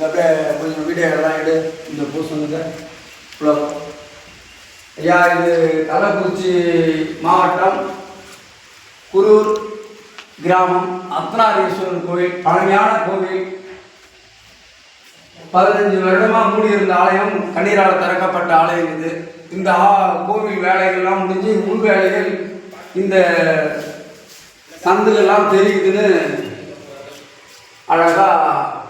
அப்படியே கொஞ்சம் வீடியோ எல்லாம் எடு இந்த பூசணுங்க ஃபுல்லாக. ஐயா, இது கள்ளக்குறிச்சி மாவட்டம் குரூர் கிராமம் அர்த்தநாரீஸ்வரர் கோவில், பழமையான கோவில். 15 வருடமாக மூடியிருந்த ஆலயம், கண்ணீரால் திறக்கப்பட்ட ஆலயம் இது. இந்த கோவில் வேலைகள்லாம் முடிஞ்சு உள் வேலைகள் இந்த சந்துகள்லாம் தெரியுதுன்னு அழகாக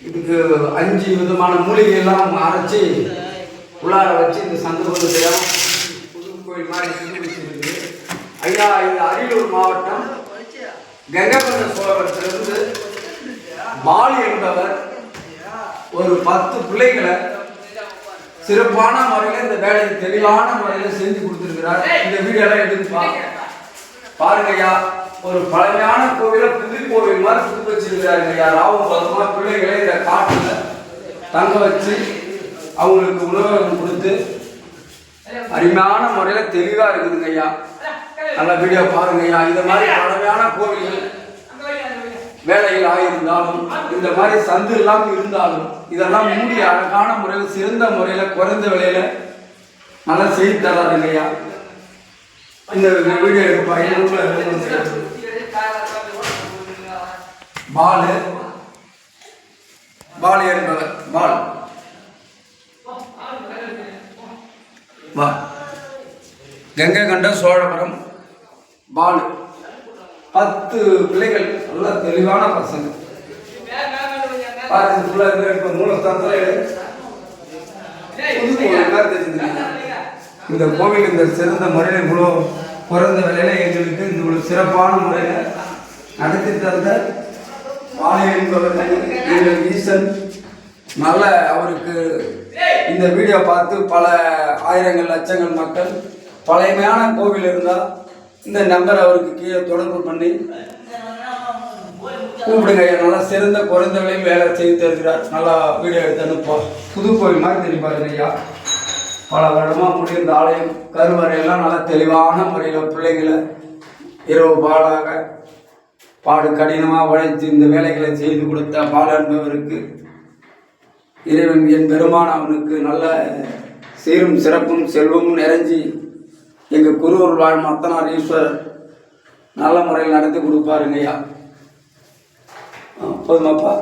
இதுக்கு 5 விதமான மூலிகையெல்லாம் அரைச்சி உள்ளார வச்சு இந்த சந்து வந்து புது கோயில் மாதிரி வச்சிருக்கு. ஐயா, இது அரியலூர் மாவட்டம் கங்கபந்த சோழபுரத்திலிருந்து பாலி என்பவர் ஒரு 10 பிள்ளைகளை சிறப்பான முறையில் இந்த வேலையை தெளிவான முறையில் செஞ்சு கொடுத்துருக்கிறார். இந்த வீடியோலாம் எடுத்து பாருங்க ஐயா. ஒரு பழமையான கோவில புது கோவில் மாதிரி புது வச்சிருக்கிறாருங்க ஐயா. ராவும் பதமா பிள்ளைகளை இந்த காட்டுல தங்க வச்சு அவங்களுக்கு உணவகம் கொடுத்து அருமையான முறையில தெளிவா இருக்குதுங்க ஐயா. நல்ல வீடியோ பாருங்க ஐயா. இந்த மாதிரி பழமையான கோவில்கள் வேலைகள் ஆகியிருந்தாலும், இந்த மாதிரி சந்து எல்லாம் இருந்தாலும், இதெல்லாம் மூடி அழகான முறையில் சிறந்த முறையில் குறைந்த விலையில நல்லா செய்து தராருங்க ஐயா. இந்த வீடியோ பாலு என்பவர் கங்கை கண்ட சோழபுரம் பாலு. 10 பிள்ளைகள், நல்ல தெளிவான பசங்க. இந்த கோவில் இந்த சிறந்த முறையில் இவ்வளோ குறைந்த விலையில எங்களுக்கு இந்த ஒரு சிறப்பான முறையில் நடத்தி தந்த பாலு என்பவர் ஈசன். நல்ல அவருக்கு இந்த வீடியோ பார்த்து பல ஆயிரங்கள் லட்சங்கள் மக்கள் பழமையான கோவில் இருந்தால் இந்த நம்பர் அவருக்கு கீழே தொடர்பு பண்ணி கூப்பிடுங்க. நல்லா சிறந்த குறைந்த விலையில் வேலை செய்து தருகிறார். நல்லா வீடியோ எடுத்து அனுப்போம். புது கோவில் மாதிரி தெரியும் ஐயா. பல வருடமாக முடிந்த ஆலயம், கருவறையெல்லாம் நல்லா தெளிவான முறையில் பிள்ளைங்களை இரவு பாலாக பாடு கடினமாக உழைத்து இந்த வேலைகளை செய்து கொடுத்த பால் என்பவருக்கு இறைவன் என் பெருமான் அவனுக்கு நல்ல சீரும் சிறப்பும் செல்வமும் நிறைஞ்சி எங்கள் குருவூர் வாழும் அர்த்தநாரீஸ்வரர் நல்ல முறையில் நடத்தி கொடுப்பாருங்க ஐயா. போதுமாப்பா?